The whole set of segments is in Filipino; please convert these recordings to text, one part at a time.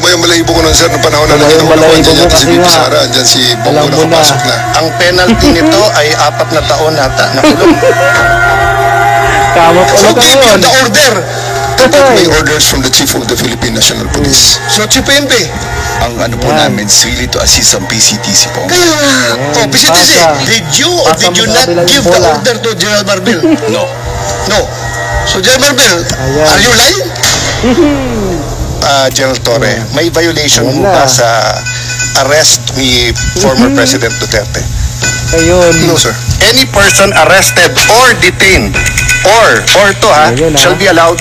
Tumayong balahibo ko nun, sir, noong panahon na nakita ko na po, andyan yata si VP Sara, andyan si Bongo nakapasok na. Ang penalty nito ay 4 na taon nata na kulong. Kamot So ulit give you ngayon. the order. I took my orders from the Chief of the Philippine National Police. So Chief PNP. Ang ano po namin is really to assist ang PCTC po. Kaya nga. Oh, PCTC, did you or did you not give the order to General Marbil? No. No. So General Marbil, are you lying? General Torre, may violation mo ba sa arrest ni former President Duterte? Ayun. No, sir. Any person arrested or detained or to shall be allowed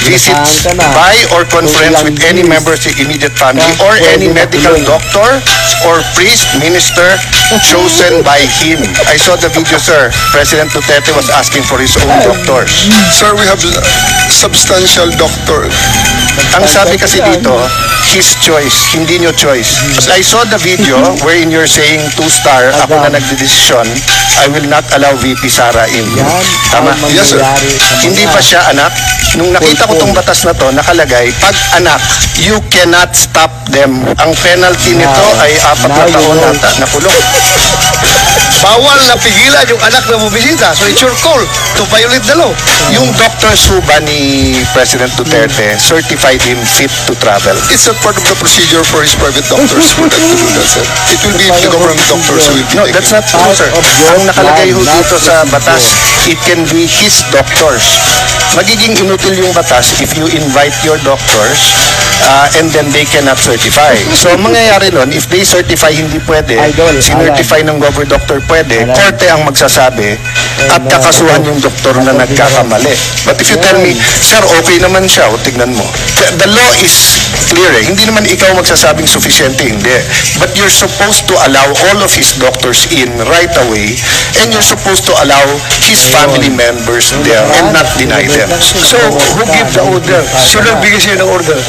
visits by or conference with any members of the immediate family or any medical doctor or priest, minister chosen by him. I saw the video, sir. President Duterte was asking for his own doctors. Sir, we have substantial doctor. Ang sabi kasi dito, his choice, hindi nyo choice. I saw the video wherein you're saying 2-star, ako na nagdedesisyon, I will not allow VP Sara in. Tama? Yes, sir. Hindi pa siya anak. Nung nakita ko tong batas na to, nakalagay, pag anak, you cannot stop them. Ang penalty nito ay 4 na taon nata na kulong. Bawal na pigilan yung anak na bumibisita. So it's your call to violate the law. Yung doctors ho ba ni President Duterte certified him fit to travel? It's a part of the procedure for his private doctors for them to do that, sir. It will be the government doctors who will be No, taking that's not true, sir. Ang nakalagay ho dito sa batas, it can be his doctors. Magiging inutil yung batas if you invite your doctors and then they cannot certify. So, ang mangyayari nun, if they certify hindi pwede, sinertify ng government doctor pwede, korte ang magsasabi at kakasuhan yung doktor na nagkakamali. But if you tell me, sir, okay naman siya, o tignan mo. The law is clear eh. Hindi naman ikaw magsasabing sufficiente, hindi. But you're supposed to allow all of his doctors in right away and you're supposed to allow his family members there and not deny them. So, who give the order? Sino nagbigay siya ng order?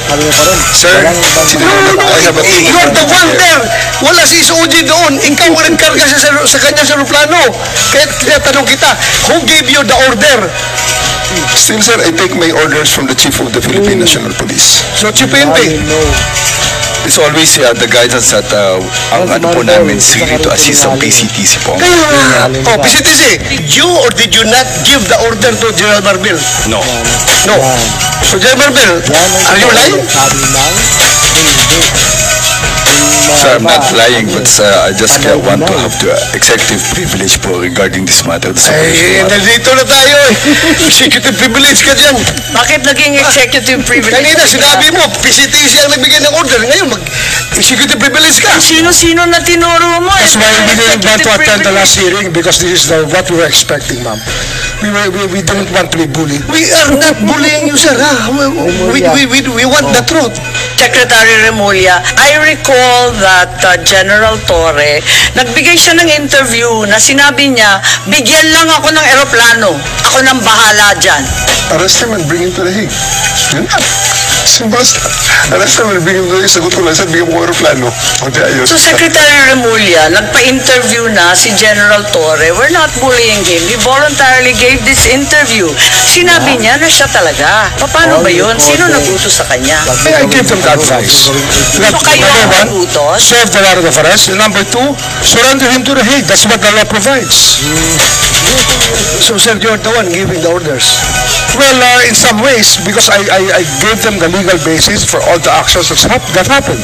Sir, I have a team. You're the one there! Wala si SOG doon. Ikaw ang nagkarga sa kanya sa aeroplano. Kaya tinatanong kita, who gave you the order? Still, sir, I take my orders from the Chief of the Philippine National Police. So, Chief PNP. It's always the guidance that ang ano po namin is really to assist ang PCTC po. Kaya nga. Oh, PCTC, did you or did you not give the order to General Marbil? No. No. So, General Marbil, are you lying? Sir, I'm not lying, but I just want to have the executive privilege po regarding this matter. Eh, nandito na tayo eh. Executive privilege ka dyan. Bakit naging executive privilege? Kanina sinabi mo, PCTC ang nagbigay ng order. Ngayon, mag-executive privilege ka. Sino-sino na tinuro mo? That's why we didn't want to attend the last hearing because this is what we were expecting, ma'am. We didn't want to be bullied. We are not bullying you, sir. Ha? We want the truth. Secretary Remulla, I recall that General Torre, nagbigay siya ng interview na sinabi niya, bigyan lang ako ng eroplano. Ako nang bahala dyan. Arrest him and bring him to the Hague. Yun na. Simple as that. Arrest him and bring him to the Hague. Sagot ko lang, sir, bigyan mo ko aeroplano. O di ayos. So Secretary Remulla, nagpa-interview na si General Torre. We're not bullying him. He voluntarily gave this interview. Sinabi niya na siya talaga. Paano ba yun? Sino nagutos sa kanya? I give them the advice. So kayo ang nagutos? Serve the warrant of arrest. And number 2, surrender him to the Hague. That's what the law provides. So, sir, you're the one giving the orders. Well, in some ways, because I gave them the legal basis for all the actions that happened.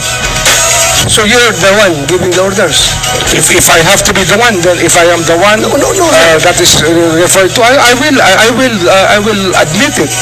So you're the one giving the orders. If I have to be the one, then if I am the one, that is referred to, I will admit it.